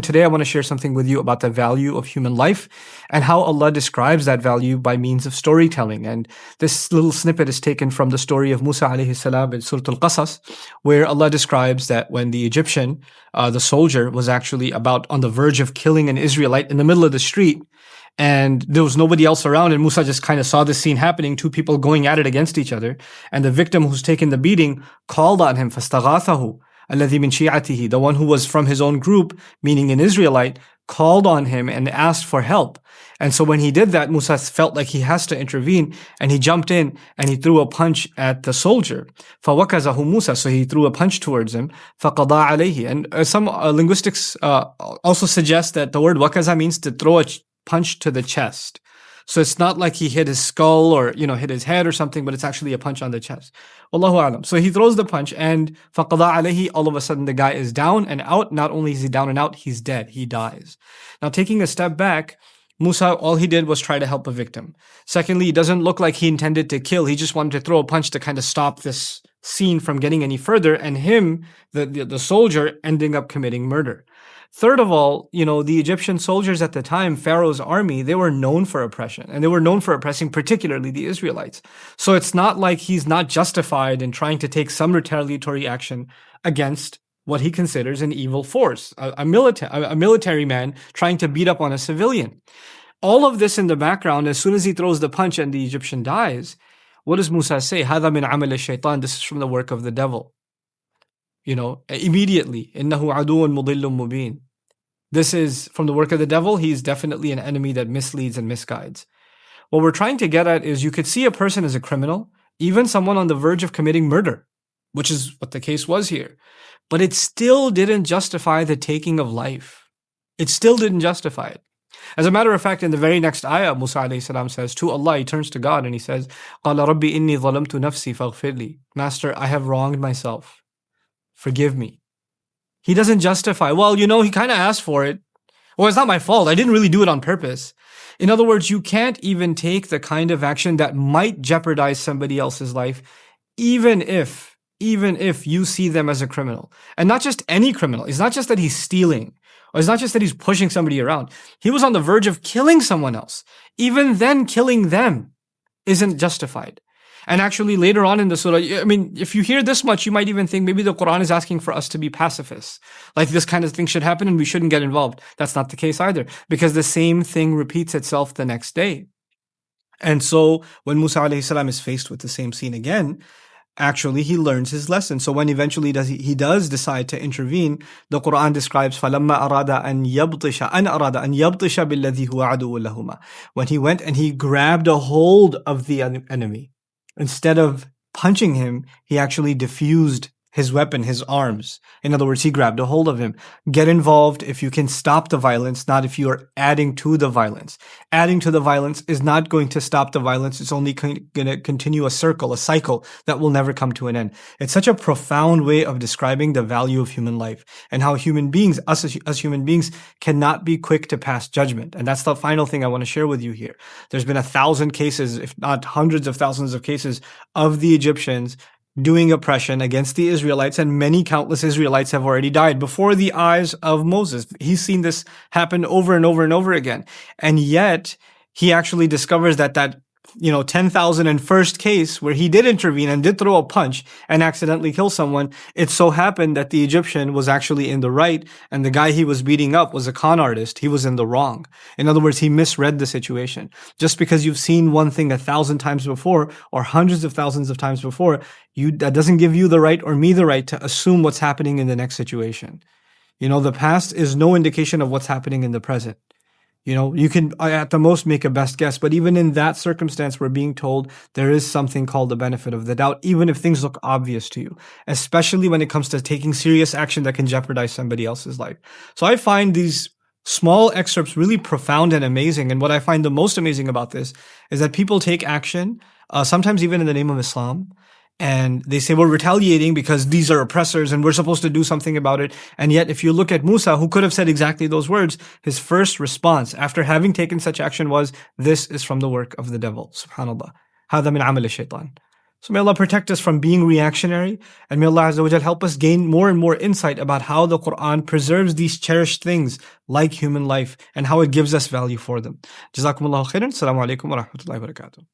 Today I want to share something with you about the value of human life and how Allah describes that value by means of storytelling. And this little snippet is taken from the story of Musa alayhi salam in Surah Al-Qasas, where Allah describes that when the Egyptian, the soldier, was actually about on the verge of killing an Israelite in the middle of the street, and there was nobody else around, and Musa just kind of saw this scene happening, two people going at it against each other, and the victim who's taken the beating called on him, فَاسْتَغَاثَهُ الَّذِي مِنْ شِيعَتِهِ, the one who was from his own group, meaning an Israelite, called on him and asked for help. And so when he did that, Musa felt like he has to intervene, and he jumped in and he threw a punch at the soldier. فَوَكَزَهُ مُوسَى, so he threw a punch towards him. فَقَضَى عَلَيْهِ, and some linguistics also suggest that the word wakaza means to throw a punch to the chest. So it's not like he hit his skull or, hit his head or something, but it's actually a punch on the chest. Wallahu alam. So he throws the punch, and فَقَضَى عَلَيْهِ, all of a sudden the guy is down and out. Not only is he down and out, he's dead. He dies. Now, taking a step back, Musa, all he did was try to help a victim. Secondly, it doesn't look like he intended to kill. He just wanted to throw a punch to kind of stop this scene from getting any further, and him, the soldier, ending up committing murder. Third of all, the Egyptian soldiers at the time, Pharaoh's army, they were known for oppression, and they were known for oppressing particularly the Israelites. So it's not like he's not justified in trying to take some retaliatory action against what he considers an evil force, a military man trying to beat up on a civilian. All of this in the background, as soon as he throws the punch and the Egyptian dies, what does Musa say? هَذَا مِنْ عَمَلِ الشَّيْطَانِ, this is from the work of the devil. Immediately, إِنَّهُ عَدُوٌ مُضِلٌّ مُبِينٌ. This is from the work of the devil. He's definitely an enemy that misleads and misguides. What we're trying to get at is you could see a person as a criminal, even someone on the verge of committing murder, which is what the case was here. But it still didn't justify the taking of life. It still didn't justify it. As a matter of fact, in the very next ayah, Musa alayhi salam says to Allah, he turns to God and he says, قَالَ رَبِّ إِنِّي ظَلَمْتُ نَفْسِي فَاغْفِرْ لِي. Master, I have wronged myself. Forgive me. He doesn't justify, he kind of asked for it. Well, it's not my fault. I didn't really do it on purpose. In other words, you can't even take the kind of action that might jeopardize somebody else's life, even if you see them as a criminal. And not just any criminal. It's not just that he's stealing, or it's not just that he's pushing somebody around. He was on the verge of killing someone else. Even then, killing them isn't justified. And actually, later on in the surah, if you hear this much, you might even think maybe the Qur'an is asking for us to be pacifists. Like this kind of thing should happen and we shouldn't get involved. That's not the case either, because the same thing repeats itself the next day. And so when Musa alayhi salam is faced with the same scene again, actually he learns his lesson. So when eventually he does decide to intervene, the Qur'an describes فَلَمَّا أَرَادَ أَن يَبْطِشَ بِالَّذِي هُوَ عَدُوٌّ لَهُمَا. When he went and he grabbed a hold of the enemy, instead of punching him, he actually diffused his weapon, his arms. In other words, he grabbed a hold of him. Get involved if you can stop the violence, not if you are adding to the violence. Adding to the violence is not going to stop the violence. It's only going to continue a cycle that will never come to an end. It's such a profound way of describing the value of human life and how human beings, us as human beings, cannot be quick to pass judgment. And that's the final thing I want to share with you here. There's been 1,000 cases, if not hundreds of thousands of cases, of the Egyptians doing oppression against the Israelites, and many countless Israelites have already died before the eyes of Moses. He's seen this happen over and over and over again. And yet, he actually discovers that 10,001st case where he did intervene and did throw a punch and accidentally kill someone, it so happened that the Egyptian was actually in the right and the guy he was beating up was a con artist. He was in the wrong. In other words, he misread the situation. Just because you've seen one thing 1,000 times before or hundreds of thousands of times before, that doesn't give you the right or me the right to assume what's happening in the next situation. The past is no indication of what's happening in the present. You can at the most make a best guess, but even in that circumstance, we're being told there is something called the benefit of the doubt, even if things look obvious to you, especially when it comes to taking serious action that can jeopardize somebody else's life. So I find these small excerpts really profound and amazing. And what I find the most amazing about this is that people take action, sometimes even in the name of Islam, and they say we're retaliating because these are oppressors and we're supposed to do something about it. And yet, if you look at Musa, who could have said exactly those words, his first response after having taken such action was, this is from the work of the devil. Subhanallah. هذا من عمل الشيطان. So may Allah protect us from being reactionary, and may Allah Azza wa Jal help us gain more and more insight about how the Qur'an preserves these cherished things like human life and how it gives us value for them. Jazakumullahu khairan. Assalamu alaikum wa rahmatullahi wa barakatuh.